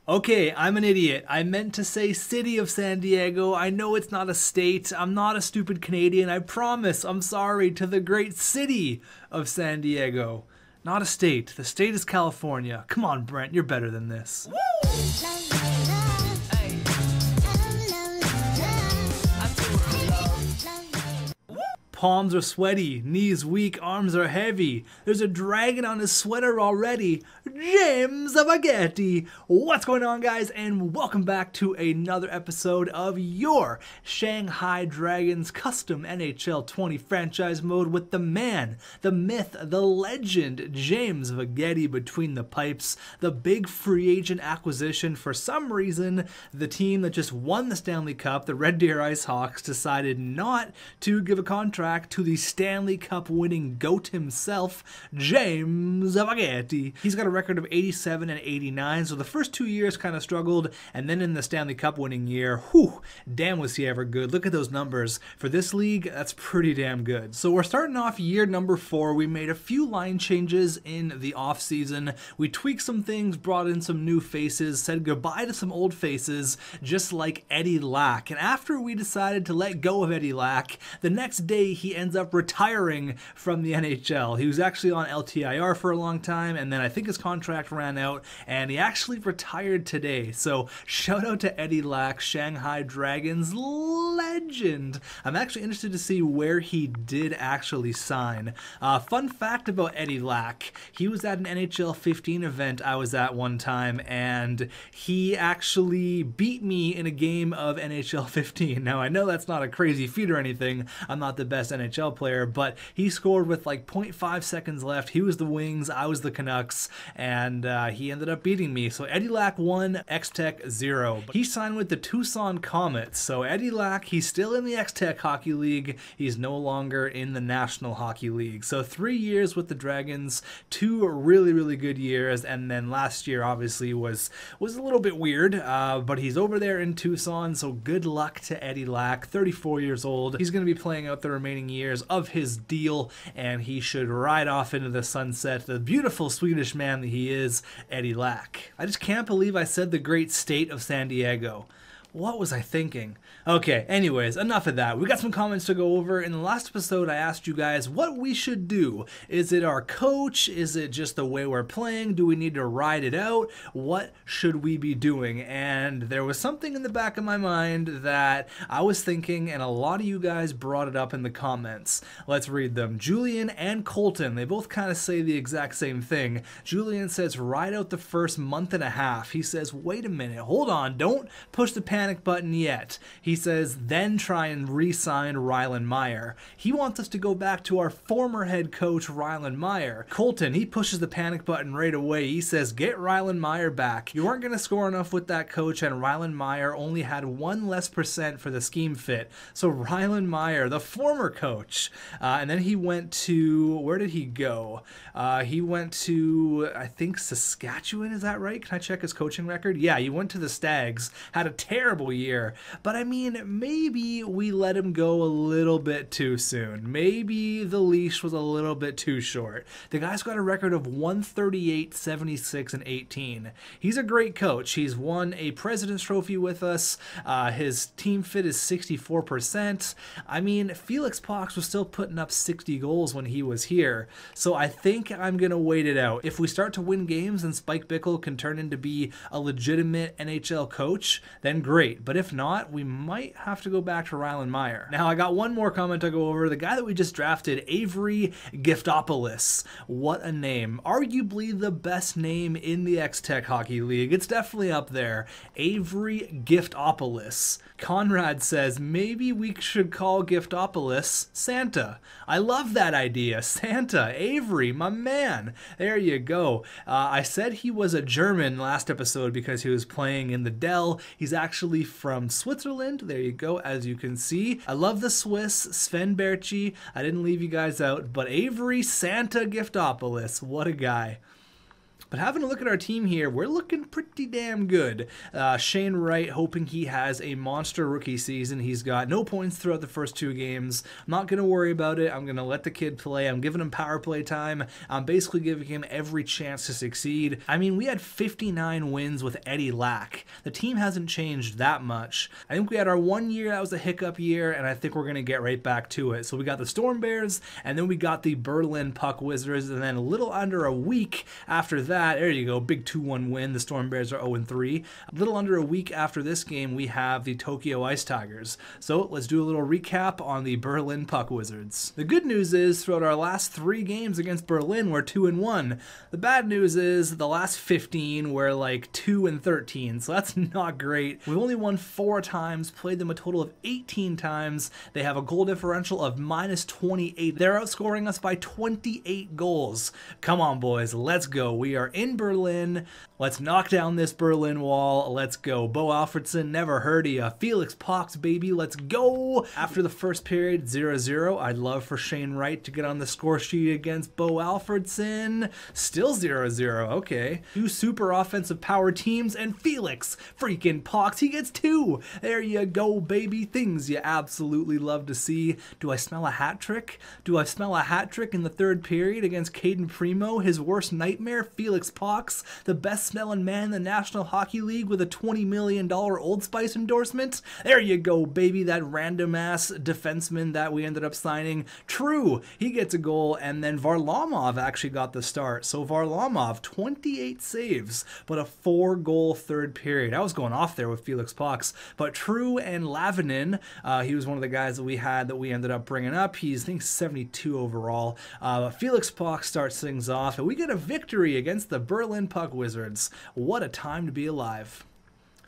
Okay, I'm an idiot. I meant to say City of San Diego. I know it's not a state. I'm not a stupid Canadian. I promise. I'm sorry to the great city of San Diego. Not a state. The state is California. Come on, Brent. You're better than this. Palms are sweaty, knees weak, arms are heavy. There's a dragon on his sweater already. James Spaghetti. What's going on, guys? And welcome back to another episode of your Shanghai Dragons custom NHL 20 franchise mode with the man, the myth, the legend, James Spaghetti between the pipes. The big free agent acquisition. For some reason, the team that just won the Stanley Cup, the Red Deer Ice Hawks, decided not to give a contract to the Stanley Cup winning GOAT himself, James Spaghetti. He's got a record of 87 and 89, so the first 2 years kind of struggled, and then in the Stanley Cup winning year, whew, damn was he ever good. Look at those numbers. For this league, that's pretty damn good. So we're starting off year number 4. We made a few line changes in the offseason. We tweaked some things, brought in some new faces, said goodbye to some old faces, just like Eddie Lack. And after we decided to let go of Eddie Lack, the next day he ends up retiring from the NHL. He was actually on LTIR for a long time, and then I think his contract ran out, and he actually retired today. So shout out to Eddie Lack, Shanghai Dragons legend. I'm actually interested to see where he did actually sign. Fun fact about Eddie Lack, he was at an NHL 15 event I was at one time, and he actually beat me in a game of NHL 15. Now I know that's not a crazy feat or anything. I'm not the best NHL player, but he scored with like 0.5 seconds left. He was the Wings, I was the Canucks, and he ended up beating me. So Eddie Lack 1, xTech 0. But he signed with the Tucson Comets. So Eddie Lack, he's still in the xTech Hockey League. He's no longer in the National Hockey League. So 3 years with the Dragons, 2 really good years, and then last year obviously was a little bit weird, but he's over there in Tucson, so good luck to Eddie Lack, 34 years old. He's going to be playing out the remaining years of his deal, and he should ride off into the sunset, the beautiful Swedish man that he is, Eddie Lack. I just can't believe I said the great state of San Diego. What was I thinking? Okay, anyways, enough of that. We got some comments to go over. In the last episode, I asked you guys what we should do. Is it our coach? Is it just the way we're playing? Do we need to ride it out? What should we be doing? And there was something in the back of my mind that I was thinking, and a lot of you guys brought it up in the comments. Let's read them. Julian and Colton, they both kind of say the exact same thing. Julian says, ride out the first month and a half. He says, wait a minute, hold on, don't push the panic button yet. He says, then try and re-sign Rylan Meyer. He wants us to go back to our former head coach, Rylan Meyer. Colton, he pushes the panic button right away. He says, get Rylan Meyer back. You weren't going to score enough with that coach, and Rylan Meyer only had 1% less for the scheme fit. So Rylan Meyer, the former coach, and then he went to, where did he go? He went to, I think, Saskatchewan, is that right? Can I check his coaching record? Yeah, he went to the Stags, had a terrible year, but I mean, maybe we let him go a little bit too soon. Maybe the leash was a little bit too short. The guy's got a record of 138, 76, and 18. He's a great coach. He's won a President's Trophy with us. His team fit is 64%. I mean, Felix Pox was still putting up 60 goals when he was here, so I think I'm gonna wait it out. If we start to win games and Spike Bickle can turn into be a legitimate NHL coach, then great. But if not, we might have to go back to Rylan Meyer. Now, I got one more comment to go over. The guy that we just drafted, Avery Giftopoulos. What a name. Arguably the best name in the xTech Hockey League. It's definitely up there. Avery Giftopoulos. Conrad says, maybe we should call Giftopoulos Santa. I love that idea. Santa, Avery, my man. There you go. I said he was a German last episode because he was playing in the Dell. He's actually from Switzerland. There you go, as you can see. I love the Swiss, Sven Berchi. I didn't leave you guys out, but Avery Santa Giftopoulos, what a guy. But having a look at our team here, we're looking pretty damn good. Shane Wright, hoping he has a monster rookie season. He's got no points throughout the first 2 games. I'm not going to worry about it. I'm going to let the kid play. I'm giving him power play time. I'm basically giving him every chance to succeed. I mean, we had 59 wins with Eddie Lack. The team hasn't changed that much. I think we had our 1 year that was a hiccup year, and I think we're going to get right back to it. So we got the Storm Bears, and then we got the Berlin Puck Wizards, and then a little under a week after that, there you go, big 2-1 win. The Storm Bears are 0-3. A little under a week after this game, we have the Tokyo Ice Tigers. So let's do a little recap on the Berlin Puck Wizards. The good news is throughout our last 3 games against Berlin, we're 2-1. The bad news is the last 15 were like 2-13, so that's not great. We've only won 4 times, played them a total of 18 times. They have a goal differential of -28. They're outscoring us by 28 goals. Come on, boys, let's go. We are in Berlin. Let's knock down this Berlin wall. Let's go. Bo Alfredson, never heard of ya. Felix Pox, baby, let's go. After the first period, 0-0. I'd love for Shane Wright to get on the score sheet against Bo Alfredson. Still 0-0. Okay. 2 super offensive power teams, and Felix freaking Pox, he gets 2. There you go, baby. Things you absolutely love to see. Do I smell a hat trick? Do I smell a hat trick in the 3rd period against Caden Primo, his worst nightmare? Felix Pox, the best smelling man in the National Hockey League with a $20 million Old Spice endorsement. There you go, baby. That random ass defenseman that we ended up signing. True, he gets a goal, and then Varlamov actually got the start. So Varlamov, 28 saves, but a 4-goal 3rd period. I was going off there with Felix Pox, but True and Lavinin, he was one of the guys that we had that we ended up bringing up. He's, I think, 72 overall. Felix Pox starts things off, and we get a victory against the Berlin Puck Wizards. What a time to be alive.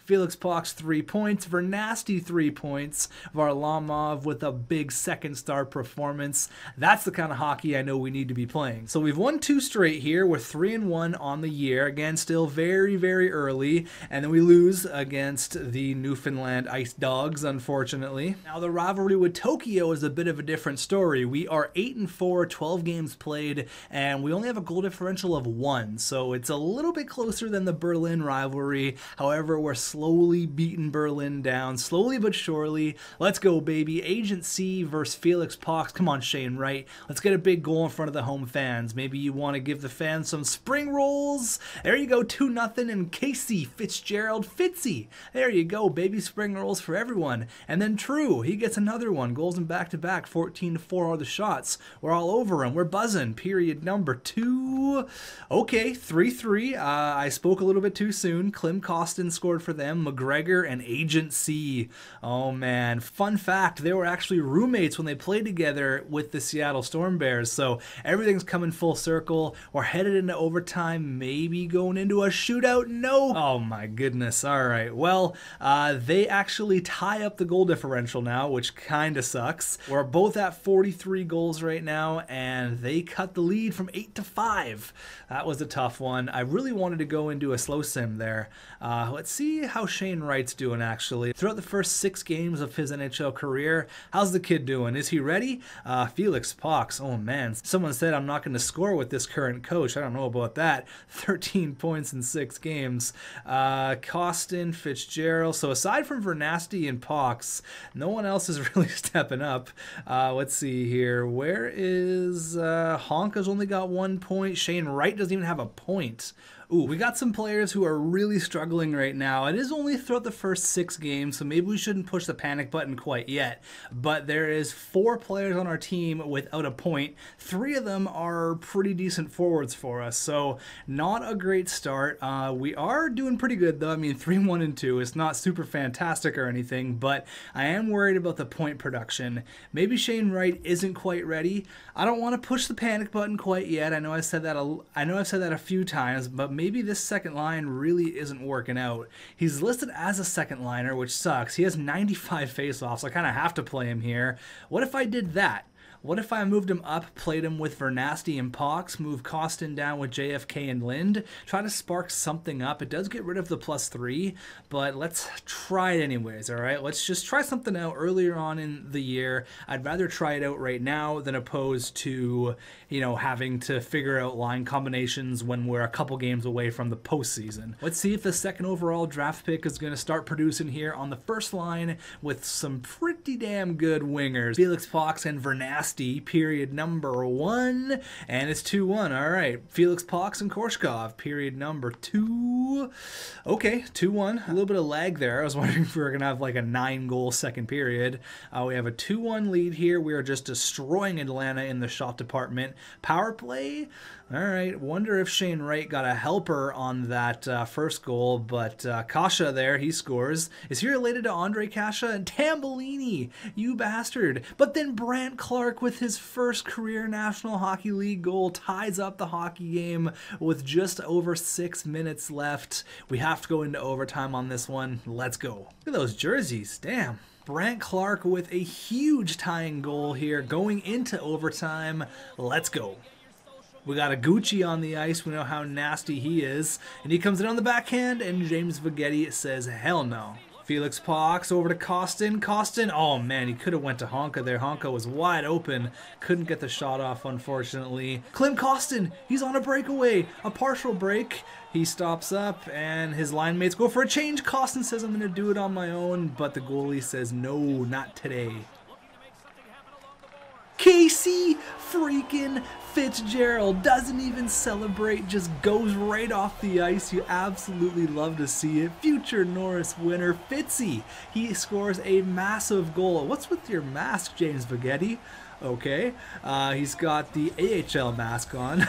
Felix Pox 3 points, Vernasty 3 points, Varlamov with a big 2nd-star performance. That's the kind of hockey I know we need to be playing. So we've won 2 straight here. We're 3-1 on the year. Again, still very, very early. And then we lose against the Newfoundland Ice Dogs, unfortunately. Now the rivalry with Tokyo is a bit of a different story. We are 8-4, 12 games played, and we only have a goal differential of 1. So it's a little bit closer than the Berlin rivalry. However, we're slowly beating Berlin down, slowly but surely. Let's go, baby. Agent C versus Felix Pox. Come on, Shane Wright. Let's get a big goal in front of the home fans. Maybe you want to give the fans some spring rolls. There you go, 2-0, and Casey Fitzgerald Fitzy. There you go, baby. Spring rolls for everyone. And then True, he gets another one. Goals in back-to-back, 14-4 are the shots. We're all over him. We're buzzing. Period number 2. Okay, 3-3. I spoke a little bit too soon. Clem Costin scored for them. McGregor and Agent C. Oh man, fun fact, they were actually roommates when they played together with the Seattle Storm Bears, so everything's coming full circle. We're headed into overtime, maybe going into a shootout. No! Oh my goodness. Alright, well, they actually tie up the goal differential now, which kinda sucks. We're both at 43 goals right now, and they cut the lead from 8-5. That was a tough one. I really wanted to go into a slow sim there. Let's see how Shane Wright's doing, actually. Throughout the first 6 games of his NHL career, how's the kid doing? Is he ready? Felix Pox, oh man. Someone said I'm not going to score with this current coach. I don't know about that. 13 points in 6 games. Costin, Fitzgerald. So aside from Vernasty and Pox, no one else is really stepping up. Let's see here. Where is Honka's only got 1 point. Shane Wright doesn't even have a point. Ooh, we got some players who are really struggling right now. It is only throughout the first 6 games, so maybe we shouldn't push the panic button quite yet. But there is 4 players on our team without a point. 3 of them are pretty decent forwards for us, so not a great start. We are doing pretty good, though. I mean, 3-1-2. It's not super fantastic or anything, but I am worried about the point production. Maybe Shane Wright isn't quite ready. I don't want to push the panic button quite yet. I know I've said that a few times, but maybe this second line really isn't working out. He's listed as a second liner, which sucks. He has 95 faceoffs. I kind of have to play him here. What if I did that? What if I moved him up, played him with Vernasty and Pox, move Kostin down with JFK and Lind, try to spark something up. It does get rid of the +3, but let's try it anyways, all right? Let's just try something out earlier on in the year. I'd rather try it out right now than opposed to, having to figure out line combinations when we're a couple games away from the postseason. Let's see if the second overall draft pick is going to start producing here on the first line with some pretty damn good wingers. Felix Pox and Vernasty, period number 1, and it's 2-1. All right, Felix Pox and Korshkov, period number 2. Okay, 2-1. A little bit of lag there. I was wondering if we were gonna have like a 9-goal second period. We have a 2-1 lead here. We are just destroying Atlanta in the shot department. Power play. All right, wonder if Shane Wright got a helper on that first goal, but Kasha there, he scores. Is he related to Andre Kasha? And Tambellini, you bastard. But then Brandt Clark with his first career National Hockey League goal ties up the hockey game with just over 6 minutes left. We have to go into overtime on this one. Let's go. Look at those jerseys, damn. Brandt Clark with a huge tying goal here going into overtime. Let's go. We got a Gucci on the ice. We know how nasty he is. And he comes in on the backhand, and James Vagetti says, hell no. Felix Pox over to Kostin. Kostin, oh man, he could have went to Honka there. Honka was wide open. Couldn't get the shot off, unfortunately. Klim Kostin, he's on a breakaway. A partial break. He stops up, and his line mates go for a change. Kostin says, I'm going to do it on my own, but the goalie says, no, not today. Casey freaking Fitzgerald doesn't even celebrate, just goes right off the ice. You absolutely love to see it. Future Norris winner Fitzy, he scores a massive goal. What's with your mask, James Vagetti? Okay, he's got the AHL mask on.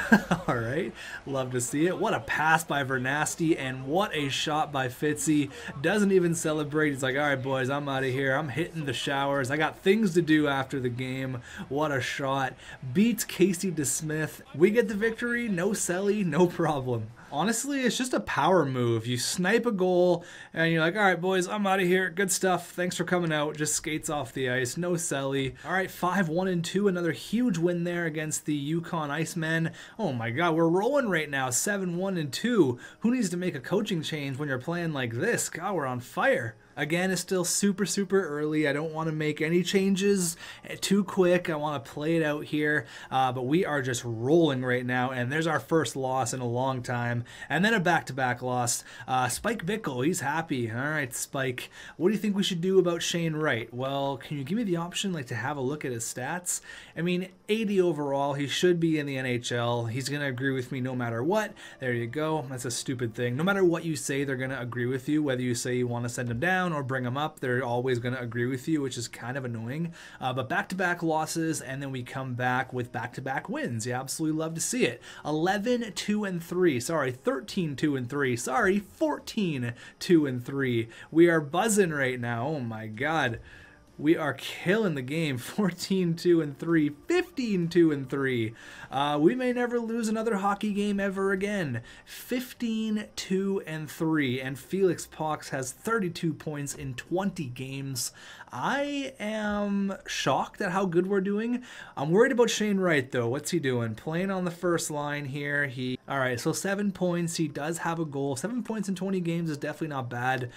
All right, love to see it. What a pass by Vernasty, and what a shot by Fitzy. Doesn't even celebrate. He's like, all right, boys, I'm out of here. I'm hitting the showers. I got things to do after the game. What a shot. Beats Casey DeSmith. We get the victory. No celly, no problem. Honestly, it's just a power move. You snipe a goal, and you're like, all right, boys, I'm out of here. Good stuff. Thanks for coming out. Just skates off the ice. No celly. All right, 5-1-2. Another huge win there against the Yukon Icemen. Oh, my God. We're rolling right now. 7-1-2. Who needs to make a coaching change when you're playing like this? God, we're on fire. Again, it's still super early. I don't want to make any changes too quick. I want to play it out here, but we are just rolling right now, and there's our first loss in a long time, and then a back-to-back loss. Spike Bickle, he's happy. All right, Spike, what do you think we should do about Shane Wright? Well, can you give me the option to have a look at his stats? I mean, 80 overall. He should be in the NHL. He's going to agree with me no matter what. There you go. That's a stupid thing. No matter what you say, they're going to agree with you. Whether you say you want to send him down or bring them up, they're always going to agree with you, which is kind of annoying. But back-to-back losses, and then we come back with back-to-back wins. You absolutely love to see it. 11-2-3. Sorry, 13-2-3. Sorry, 14-2-3. We are buzzing right now. Oh my God. We are killing the game. 14-2-3, 15-2-3. We may never lose another hockey game ever again. 15-2-3, and Felix Pox has 32 points in 20 games. I am shocked at how good we're doing. I'm worried about Shane Wright, though. What's he doing? Playing on the first line here. All right, so 7 points. He does have a goal. 7 points in 20 games is definitely not bad.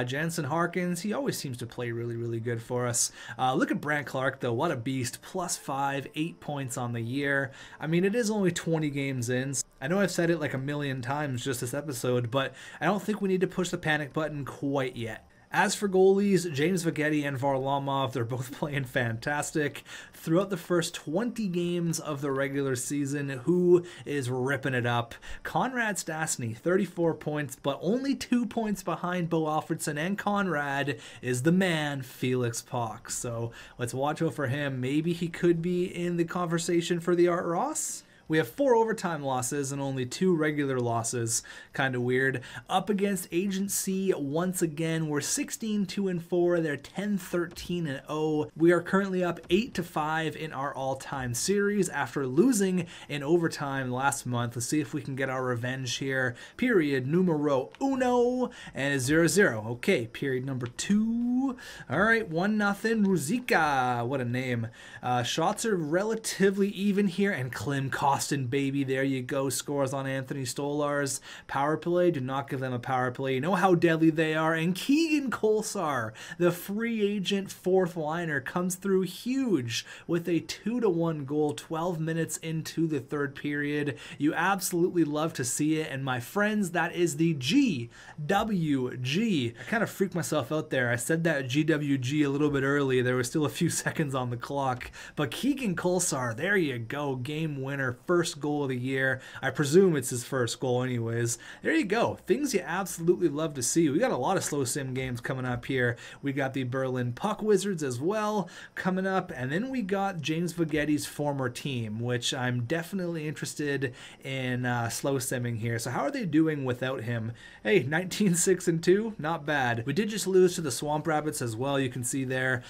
Jansen Harkins, he always seems to play really good for us. Look at Brandt Clark, though. What a beast. +5, 8 points on the year. I mean, it is only 20 games in. I know I've said it like a million times just this episode, but I don't think we need to push the panic button quite yet. As for goalies, James Vagetti and Varlamov, they're both playing fantastic. Throughout the first 20 games of the regular season, who is ripping it up? Conrad Stastny, 34 points, but only 2 points behind Bo Alfredson, and Conrad is the man, Felix Pox. So let's watch out for him. Maybe he could be in the conversation for the Art Ross? We have 4 overtime losses and only 2 regular losses. Kind of weird. Up against Agent C once again. We're 16-2-4. They're 10-13-0. We are currently up 8-5 in our all-time series after losing in overtime last month. Let's see if we can get our revenge here. Period numero uno, and it's 0-0. Okay, period number 2. 2. All right, 1-0. Ruzicka, what a name. Shots are relatively even here, and Klim Kostin, baby, there you go, scores on Anthony Stolarz. Power play, do not give them a power play. You know how deadly they are. And Keegan Kolesar, the free agent fourth liner, comes through huge with a 2-1 goal 12 minutes into the third period. You absolutely love to see it, and my friends, that is the GWG. I kind of freaked myself out there. I said that GWG a little bit early. There was still a few seconds on the clock, but Keegan Kolesar, there you go, game winner, first goal of the year. I presume it's his first goal anyways. There you go, things you absolutely love to see. We got a lot of slow sim games coming up here. We got the Berlin Puck Wizards as well coming up, and then we got James Viggetti's former team, which I'm definitely interested in slow simming here. So how are they doing without him? Hey, 19-6-2, not bad. We did just lose to the Swamp Rabbits as well. You can see there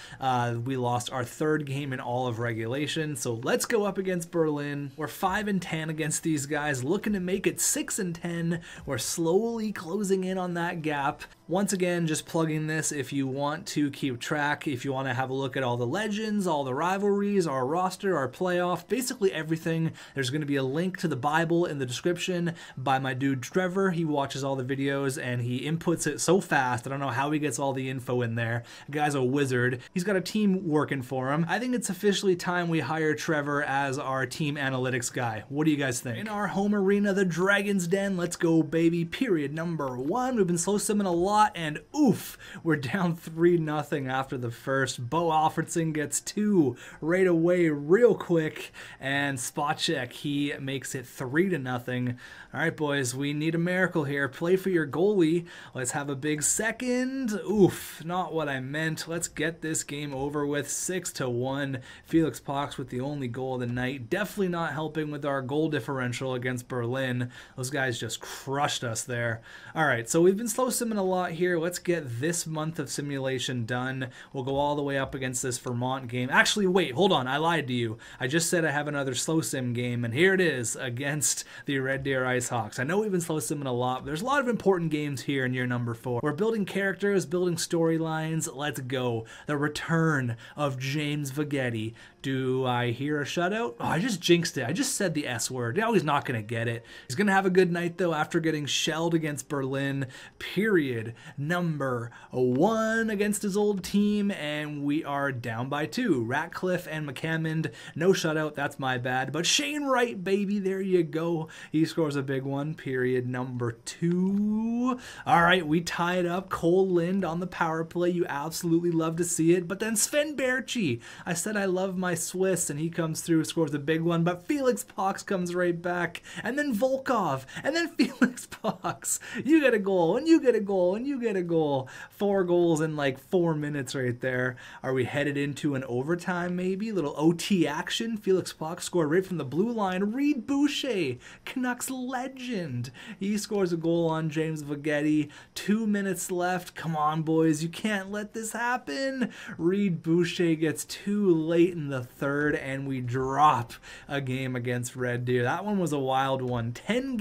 we lost our third game in all of regulation. So let's go up against Berlin. We're 5-10 against these guys, looking to make it 6-10. We're slowly closing in on that gap. Once again, just plugging this if you want to keep track, if you want to have a look at all the legends, all the rivalries, our roster, our playoff, basically everything. There's going to be a link to the Bible in the description by my dude Trevor. He watches all the videos and he inputs it so fast. I don't know how he gets all the info in there. The guy's a wizard. He's got a team working for him. I think it's officially time we hire Trevor as our team analytics guy. What do you guys think? In our home arena, the Dragon's Den, let's go, baby. Period number 1. We've been slow simming a lot, and oof, we're down 3-0 after the first. Bo Alfredson gets 2 right away real quick, and Spacek, he makes it 3-0. All right, boys, we need a miracle here. Play for your goalie. Let's have a big second. Oof, not what I meant. Let's get this game over with. 6-1. Felix Pox with the only goal of the night. Definitely not helping with our goal differential against Berlin. Those guys just crushed us there. All right, so we've been slow simming a lot here. Let's get this month of simulation done. We'll go all the way up against this Vermont game. Actually, wait, hold on. I lied to you. I just said I have another slow sim game, and here it is against the Red Deer IceHawks. I know we've been slow simming a lot, but there's a lot of important games here in year number 4. We're building characters, building storylines. Let's go. The return of James Viggetti. Do I hear a shutout? Oh, I just jinxed it. I just said the S word. Now he's not going to get it. He's going to have a good night, though, after getting shelled against Berlin. Period number 1 against his old team, and we are down by 2. Ratcliffe and McCammond, no shutout. That's my bad. But Shane Wright, baby, there you go. He scores a big one. Period number 2. All right, we tied up. Cole Lind on the power play. You absolutely love to see it. But then Sven Berchi. I said I love my Swiss, and he comes through, scores a big one. But Felix Pox comes right back. And then Volkov. And then Felix Pox. You get a goal, and you get a goal, and you get a goal. 4 goals in like 4 minutes right there. Are we headed into an overtime maybe? Little OT action. Felix Pox scored right from the blue line. Reed Boucher, Canucks legend. He scores a goal on James Viggetti. 2 minutes left. Come on, boys. You can't let this happen. Reed Boucher gets 2 late in the third, and we drop a game against Red Deer. That one was a wild one. 10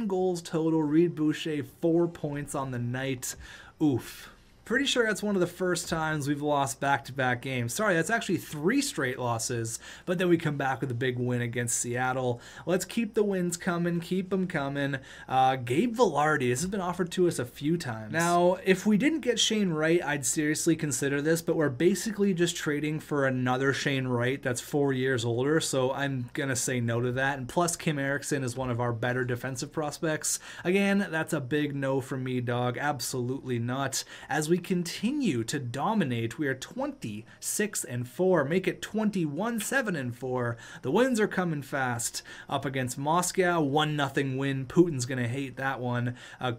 goals total. Reed Boucher, 4 points on the night. Oof. Pretty sure that's one of the first times we've lost back-to-back games. Sorry, that's actually 3 straight losses, but then we come back with a big win against Seattle. Let's keep the wins coming, keep them coming. Gabe Velarde, this has been offered to us a few times. Now, if we didn't get Shane Wright, I'd seriously consider this, but we're basically just trading for another Shane Wright that's 4 years older, so I'm going to say no to that. And plus, Kim Erickson is one of our better defensive prospects. Again, that's a big no from me, dog. Absolutely not. As we continue to dominate, we are 26-4. Make it 21-7-4. The wins are coming fast. Up against Moscow, 1-0 win. Putin's gonna hate that one.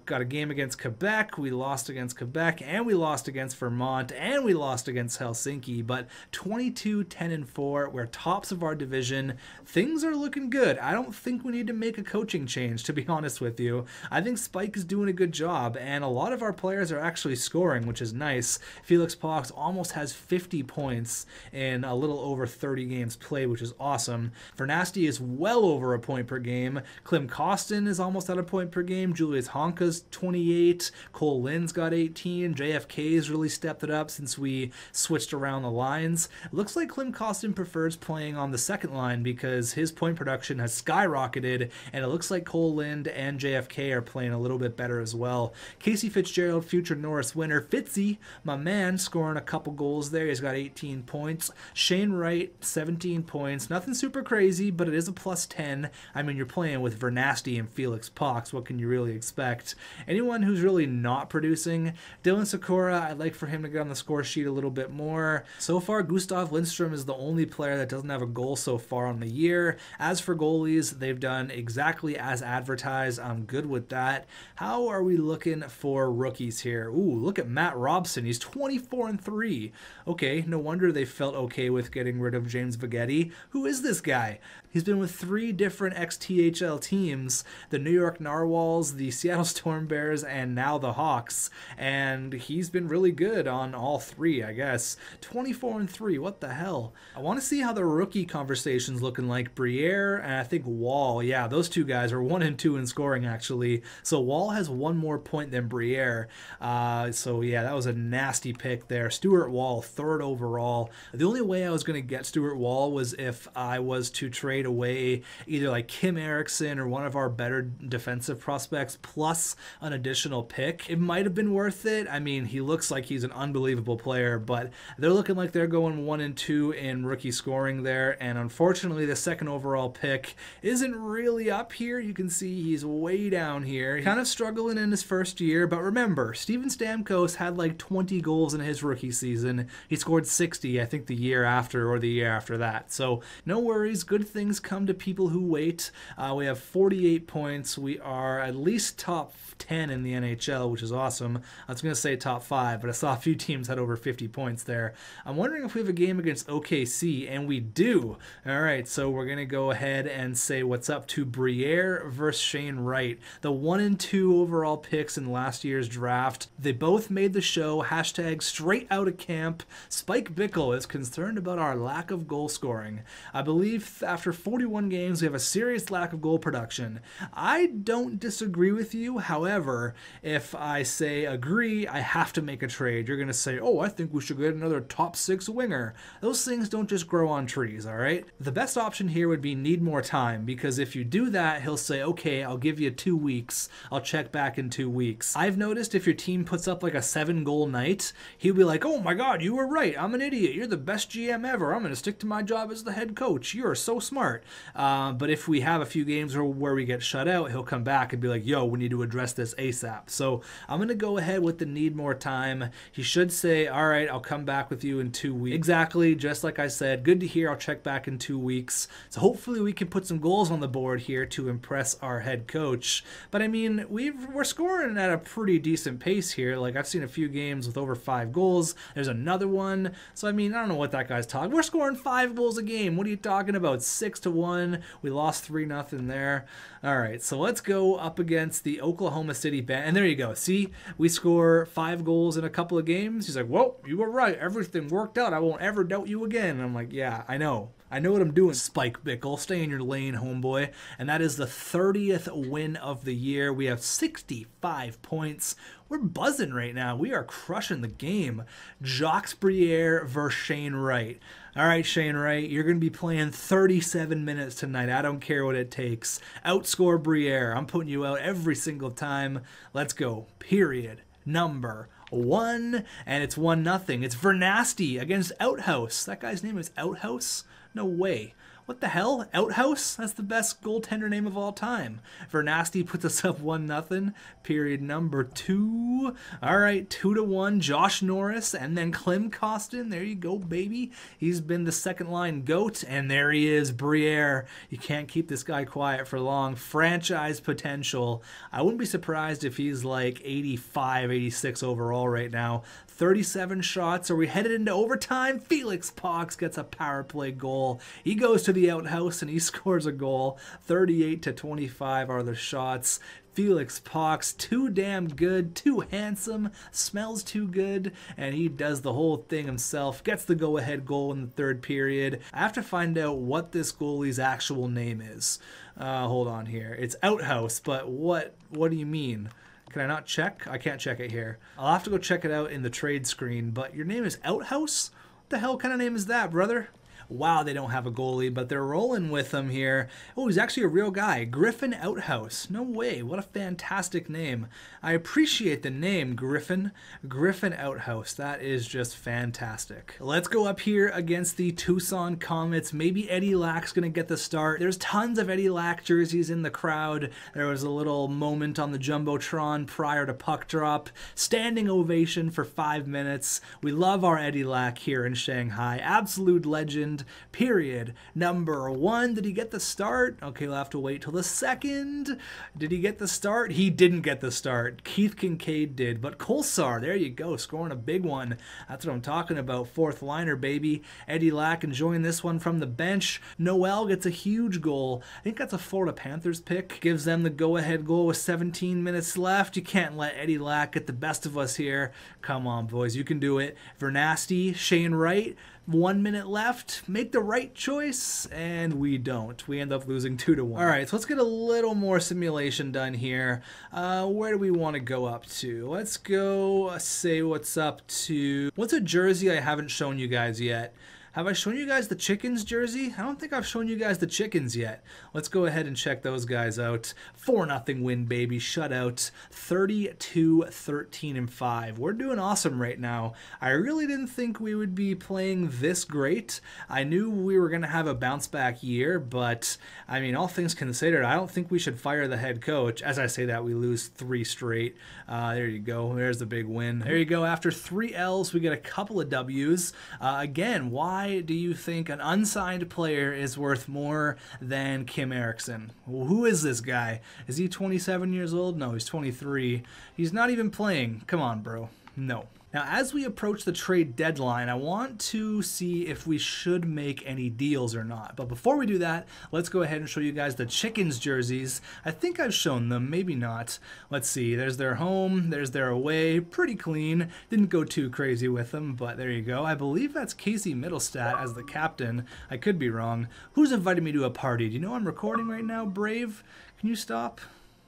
Got a game against Quebec. We lost against Quebec, and we lost against Vermont, and we lost against Helsinki. But 22-10-4. We're tops of our division. Things are looking good. I don't think we need to make a coaching change, to be honest with you. I think Spike is doing a good job, and a lot of our players are actually scoring. scoring, which is nice. Felix Pox almost has 50 points in a little over 30 games played, which is awesome. Vernasty is well over a point per game. Klim Kostin is almost at a point per game. Julius Honka's 28. Cole Lynn's got 18. JFK's really stepped it up since we switched around the lines. It looks like Klim Kostin prefers playing on the second line because his point production has skyrocketed, and it looks like Cole Lind and JFK are playing a little bit better as well. Casey Fitzgerald, future Norris winner. Fitzy, my man, scoring a couple goals there. He's got 18 points. Shane Wright, 17 points. Nothing super crazy, but it is a plus 10. I mean, you're playing with Vernasty and Felix Pox. What can you really expect? Anyone who's really not producing, Dylan Sakura, I'd like for him to get on the score sheet a little bit more. So far, Gustav Lindstrom is the only player that doesn't have a goal so far on the year. As for goalies, they've done exactly as advertised. I'm good with that. How are we looking for rookies here? Ooh, look at Matt Robson. He's 24-3. Okay, no wonder they felt okay with getting rid of James Vagetti. Who is this guy? He's been with 3 different XTHL teams, the New York Narwhals, the Seattle Storm Bears, and now the Hawks. And he's been really good on all 3, I guess. 24-3, what the hell? I want to see how the rookie conversation's looking like. Briere and I think Wall. Yeah, those 2 guys are 1 and 2 in scoring, actually. So Wall has 1 more point than Briere. So yeah, that was a nasty pick there. Stuart Wall, 3rd overall. The only way I was going to get Stuart Wall was if I was to trade away either like Kim Erickson or one of our better defensive prospects plus an additional pick. It might have been worth it. I mean, he looks like he's an unbelievable player, but they're looking like they're going 1 and 2 in rookie scoring there, and unfortunately the 2nd overall pick isn't really up here. You can see he's way down here. Kind of struggling in his first year, but remember, Steven Stamkos had like 20 goals in his rookie season. He scored 60, I think, the year after or the year after that. So no worries, good things come to people who wait. We have 48 points. We are at least top 10 in the NHL, which is awesome. I was going to say top 5, but I saw a few teams had over 50 points there. I'm wondering if we have a game against OKC, and we do. All right, so we're going to go ahead and say what's up to Briere versus Shane Wright, the 1 and 2 overall picks in last year's draft. They both made the show. Hashtag straight out of camp. Spike Bickle is concerned about our lack of goal scoring. I believe after 41 games, we have a serious lack of goal production. I don't disagree with you. However, if I say agree, I have to make a trade. You're going to say, oh, I think we should get another top 6 winger. Those things don't just grow on trees, all right? The best option here would be need more time, because if you do that, he'll say, okay, I'll give you 2 weeks. I'll check back in 2 weeks. I've noticed if your team puts up like a 7-goal night, he'll be like, oh my God, you were right. I'm an idiot. You're the best GM ever. I'm going to stick to my job as the head coach. You're so smart. But if we have a few games where we get shut out, he'll come back and be like, yo, we need to address this ASAP. So I'm going to go ahead with the need more time. He should say, all right, I'll come back with you in 2 weeks. Exactly, just like I said. Good to hear. I'll check back in 2 weeks. So hopefully we can put some goals on the board here to impress our head coach. But I mean, we're scoring at a pretty decent pace here. Like, I've seen a few games with over 5 goals. There's another one. So I mean, I don't know what that guy's talking. We're scoring 5 goals a game. What are you talking about? 6-1. We lost 3-0 there. All right, so let's go up against the Oklahoma City Band. And there you go. See, we score 5 goals in a couple of games. He's like, well, you were right. Everything worked out. I won't ever doubt you again. And I'm like, yeah, I know. I know what I'm doing, Spike Bickle. Stay in your lane, homeboy. And that is the 30th win of the year. We have 65 points. We're buzzing right now. We are crushing the game. Jacques Briere versus Shane Wright. All right, Shane Wright, you're going to be playing 37 minutes tonight. I don't care what it takes. Outscore Briere. I'm putting you out every single time. Let's go. Period. Number 1. And it's 1-0. It's Vernasty against Outhouse. That guy's name is Outhouse? No way. What the hell? Outhouse? That's the best goaltender name of all time. Vernasty puts us up 1-0. Period number 2. All right, 2-1. Josh Norris and then Klim Kostin. There you go, baby. He's been the second line GOAT, and there he is, Briere. You can't keep this guy quiet for long. Franchise potential. I wouldn't be surprised if he's like 85, 86 overall right now. 37 shots. Are we headed into overtime? Felix Pox gets a power play goal. He goes to the outhouse and he scores a goal. 38-25 are the shots. Felix Pox, too damn good, too handsome, smells too good, and he does the whole thing himself, gets the go-ahead goal in the third period. I have to find out what this goalie's actual name is. Hold on here. It's Outhouse, but what do you mean? Can I not check? I can't check it here. I'll have to go check it out in the trade screen, but your name is Outhouse? What the hell kind of name is that, brother? Wow, they don't have a goalie, but they're rolling with him here. Oh, he's actually a real guy. Griffin Outhouse. No way. What a fantastic name. I appreciate the name, Griffin. Griffin Outhouse. That is just fantastic. Let's go up here against the Tucson Comets. Maybe Eddie Lack's going to get the start. There's tons of Eddie Lack jerseys in the crowd. There was a little moment on the Jumbotron prior to puck drop. Standing ovation for 5 minutes. We love our Eddie Lack here in Shanghai. Absolute legend. Period. Number 1. Did he get the start? Okay, we'll have to wait till the second. Did he get the start? He didn't get the start. Keith Kincaid did, but Kolsar, there you go, scoring a big one. That's what I'm talking about. Fourth liner, baby. Eddie Lack enjoying this one from the bench. Noel gets a huge goal. I think that's a Florida Panthers pick. Gives them the go-ahead goal with 17 minutes left. You can't let Eddie Lack get the best of us here. Come on, boys, you can do it. Vernasty, Shane Wright. 1 minute left, make the right choice, and we don't. We end up losing 2-1. All right, so let's get a little more simulation done here. Where do we want to go up to? Let's go say what's up to... What's a jersey I haven't shown you guys yet? Have I shown you guys the Chickens jersey? I don't think I've shown you guys the Chickens yet. Let's go ahead and check those guys out. 4-0 win, baby. Shutout. 32-13-5. We're doing awesome right now. I really didn't think we would be playing this great. I knew we were going to have a bounce back year, but I mean, all things considered, I don't think we should fire the head coach. As I say that, we lose 3 straight. There you go. There's the big win. There you go. After 3 L's, we get a couple of W's. Again, why do you think an unsigned player is worth more than Kim Erickson? Well, who is this guy? Is he 27 years old? No, he's 23. He's not even playing. Come on, bro. No. Now, as we approach the trade deadline, I want to see if we should make any deals or not. But before we do that, let's go ahead and show you guys the Chickens jerseys. I think I've shown them, maybe not. Let's see, there's their home, there's their away, pretty clean. Didn't go too crazy with them, but there you go. I believe that's Casey Middlestat as the captain. I could be wrong. Who's invited me to a party? Do you know I'm recording right now, Brave? Can you stop?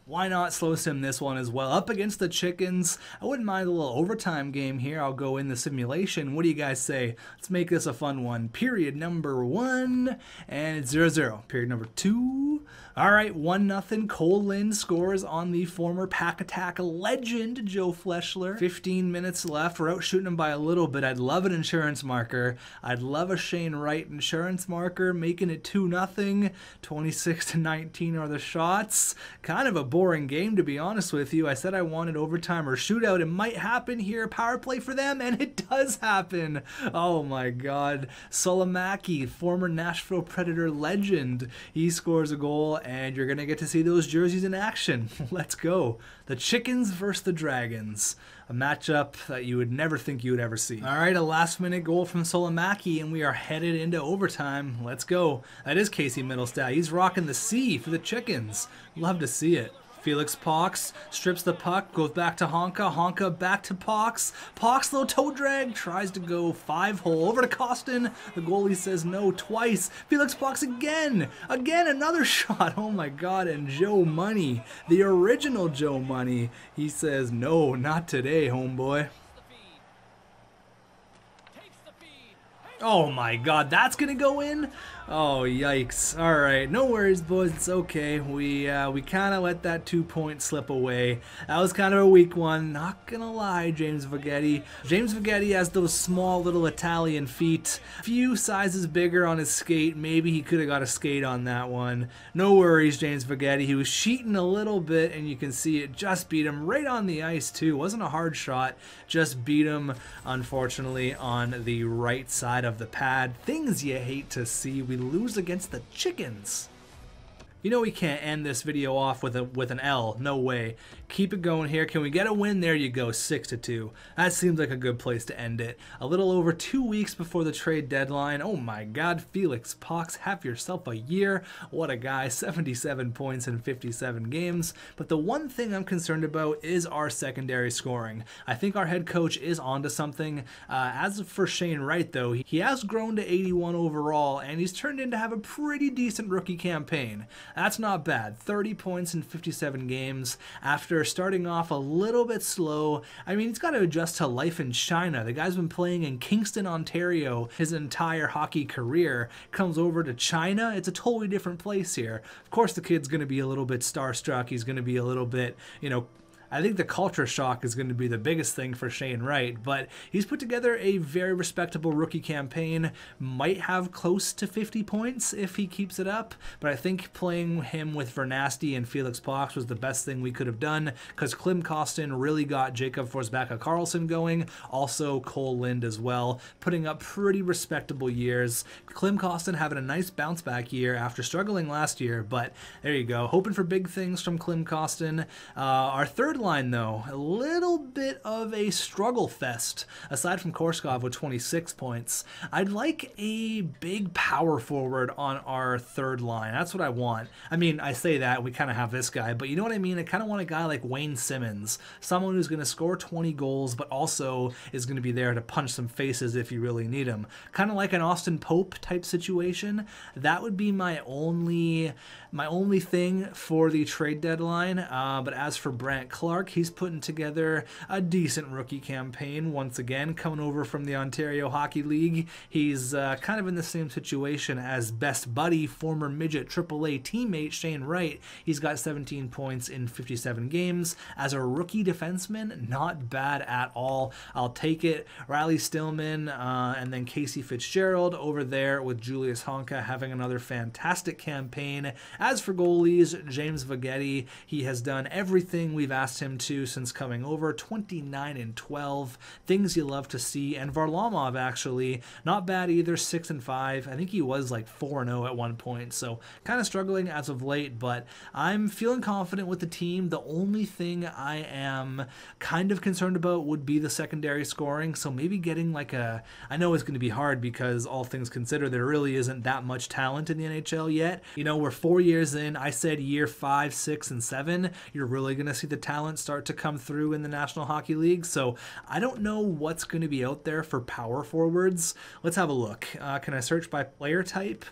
Why not slow sim this one as well? Up against the Chickens. I wouldn't mind a little overtime game here. I'll go in the simulation. What do you guys say? Let's make this a fun one. Period number 1, and it's 0-0. Period number 2. All right, 1-0. Cole Lind scores on the former Pack Attack legend, Joe Fleshler. 15 minutes left. We're out shooting him by a little bit. I'd love an insurance marker. I'd love a Shane Wright insurance marker, making it 2-0. 26-19 are the shots. Kind of a boring game, to be honest with you. I said I wanted overtime or shootout. It might happen here. Power play for them, and it does happen. Oh my God. Solomaki, former Nashville Predator legend. He scores a goal, and you're going to get to see those jerseys in action. Let's go. The Chickens versus the Dragons. A matchup that you would never think you would ever see. All right, a last-minute goal from Solomaki, and we are headed into overtime. Let's go. That is Casey Middlestat. He's rocking the C for the Chickens. Love to see it. Felix Pox strips the puck, goes back to Honka. Honka back to Pox. Pox, little toe drag, tries to go 5-hole over to Costin. The goalie says no twice. Felix Pox again. Again, another shot. Oh my God. And Joe Money, the original Joe Money, he says no, not today, homeboy. Oh my God, that's gonna go in? Oh, yikes. All right, no worries, boys. It's okay. We kind of let that 2-point slip away. That was kind of a weak one. Not gonna lie, James Vighetti. James Vighetti has those small little Italian feet. Few sizes bigger on his skate. Maybe he could have got a skate on that one. No worries, James Vighetti. He was cheating a little bit, and you can see it just beat him right on the ice, too. Wasn't a hard shot. Just beat him, unfortunately, on the right side of the pad. Things you hate to see. We lose against the Chickens. You know we can't end this video off with an L. No way. keep it going here. Can we get a win? There you go, 6-2. That seems like a good place to end it. A little over 2 weeks before the trade deadline. Oh my God, Felix Pox, have yourself a year. What a guy, 77 points in 57 games. But the one thing I'm concerned about is our secondary scoring. I think our head coach is onto something. As for Shane Wright, though, he has grown to 81 overall, and he's turned in to have a pretty decent rookie campaign. That's not bad. 30 points in 57 games after starting off a little bit slow. I mean, he's got to adjust to life in China. The guy's been playing in Kingston, Ontario his entire hockey career. Comes over to China. It's a totally different place here. Of course, the kid's going to be a little bit starstruck. He's going to be a little bit, I think the culture shock is going to be the biggest thing for Shane Wright, but he's put together a very respectable rookie campaign, might have close to 50 points if he keeps it up, but I think playing him with Vernasty and Felix Pox was the best thing we could have done, because Klim Kostin really got Jacob Forsbacka-Karlsson going, also Cole Lind as well, putting up pretty respectable years. Klim Kostin having a nice bounce back year after struggling last year, but there you go, hoping for big things from Klim Kostin. Our third line, though, a little bit of a struggle fest, aside from Korskov with 26 points. I'd like a big power forward on our third line. That's what I want. I mean, I say that, we kind of have this guy, but you know what I mean? I kind of want a guy like Wayne Simmons, someone who's going to score 20 goals, but also is going to be there to punch some faces if you really need him. Kind of like an Austin Pope type situation. That would be my only thing for the trade deadline. But as for Brandt Clark, he's putting together a decent rookie campaign once again, coming over from the Ontario Hockey League. He's kind of in the same situation as best buddy, former midget AAA teammate Shane Wright. He's got 17 points in 57 games. As a rookie defenseman, not bad at all. I'll take it. Riley Stillman and then Casey Fitzgerald over there with Julius Honka having another fantastic campaign. As for goalies, James Vagetti, he has done everything we've asked him to since coming over, 29-12, things you love to see. And Varlamov, actually, not bad either, 6-5. I think he was like 4-0 at one point, so kind of struggling as of late, but I'm feeling confident with the team. The only thing I am kind of concerned about would be the secondary scoring, so maybe getting like I know it's going to be hard because all things considered, there really isn't that much talent in the NHL yet. We're 4 years in. I said year 5, 6, and 7, you're really going to see the talent start to come through in the National Hockey League. So I don't know what's going to be out there for power forwards. Let's have a look. Can I search by player type?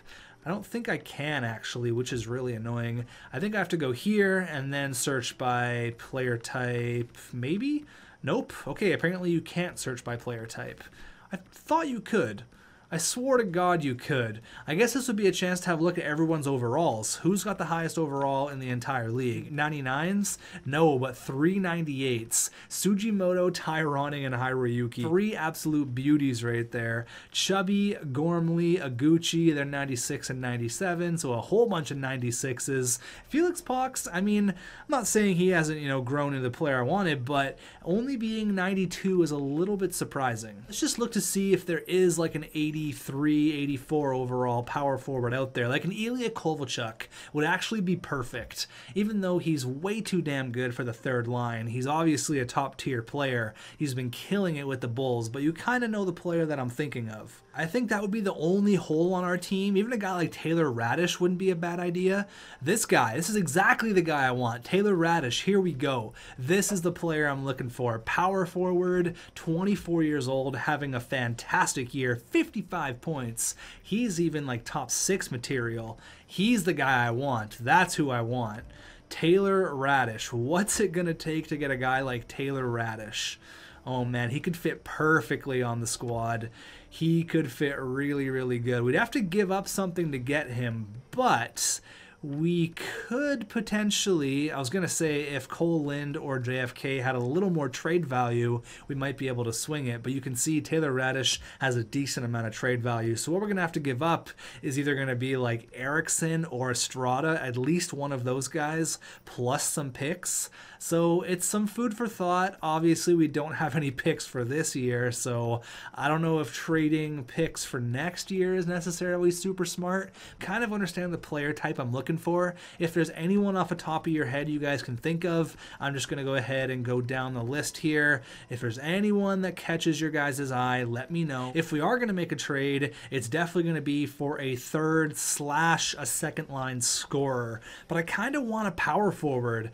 I don't think I can, actually, which is really annoying. I think I have to go here and then search by player type, maybe? Nope. Okay, apparently you can't search by player type. I thought you could. I swore to God you could. I guess this would be a chance to have a look at everyone's overalls. Who's got the highest overall in the entire league? 99s? No, but 398s. Sugimoto, Tyroning, and Hiroyuki. 3 absolute beauties right there. Chubby, Gormley, Aguchi, they're 96 and 97, so a whole bunch of 96s. Felix Pox, I mean, I'm not saying he hasn't, grown into the player I wanted, but only being 92 is a little bit surprising. Let's just look to see if there is like an 83, 84 overall power forward out there. Like an Ilya Kovalchuk would actually be perfect. Even though he's way too damn good for the third line. He's obviously a top tier player. He's been killing it with the Bulls, but you kind of know the player that I'm thinking of. I think that would be the only hole on our team. Even a guy like Taylor Radish wouldn't be a bad idea. This is exactly the guy I want. Taylor Radish, here we go. This is the player I'm looking for. Power forward, 24 years old, having a fantastic year, 55 points. He's even like top 6 material. He's the guy I want. That's who I want. Taylor Radish. What's it going to take to get a guy like Taylor Radish? Oh man, he could fit perfectly on the squad. He could fit really, really good. We'd have to give up something to get him, but we could potentially, I was going to say if Cole Lind or JFK had a little more trade value, we might be able to swing it. But you can see Taylor Radish has a decent amount of trade value. So what we're going to have to give up is either going to be like Erickson or Estrada, at least one of those guys, plus some picks. So it's some food for thought. Obviously, we don't have any picks for this year, so I don't know if trading picks for next year is necessarily super smart. Kind of understand the player type I'm looking looking for. If there's anyone off the top of your head you guys can think of, I'm just going to go ahead and go down the list here. If there's anyone that catches your guys' eye, let me know. If we are going to make a trade, it's definitely going to be for a third / a second line scorer. But I kind of want a power forward.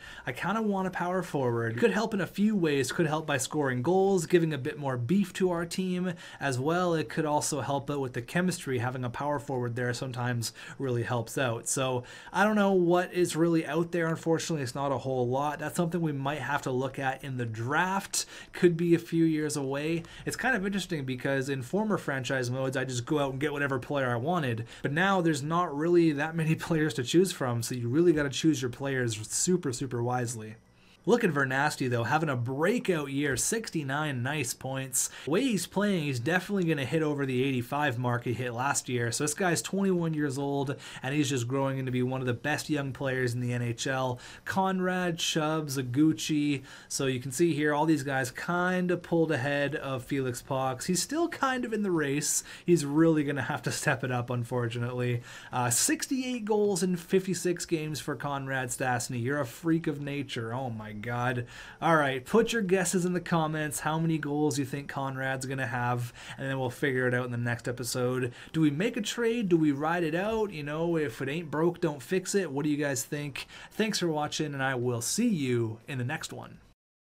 Could help in a few ways. Could help by scoring goals, giving a bit more beef to our team as well. It could also help out with the chemistry. Having a power forward there sometimes really helps out. So I don't know what is really out there. Unfortunately, it's not a whole lot. That's something we might have to look at in the draft. Could be a few years away. It's kind of interesting because in former franchise modes, I just go out and get whatever player I wanted. But now there's not really that many players to choose from, so you really got to choose your players super, super wisely. Look at Vernasty, though, having a breakout year, 69 nice points. The way he's playing, he's definitely going to hit over the 85 mark he hit last year. So this guy's 21 years old, and he's just growing into be one of the best young players in the NHL. Conrad, Chubbs, Aguchi. So you can see here, all these guys kind of pulled ahead of Felix Pox. He's still kind of in the race. He's really going to have to step it up, unfortunately. 68 goals in 56 games for Conrad Stastny. You're a freak of nature. Oh my God. All right, put your guesses in the comments how many goals you think Conrad's going to have, and then we'll figure it out in the next episode. Do we make a trade? Do we ride it out? You know, if it ain't broke, don't fix it. What do you guys think? Thanks for watching, and I will see you in the next one.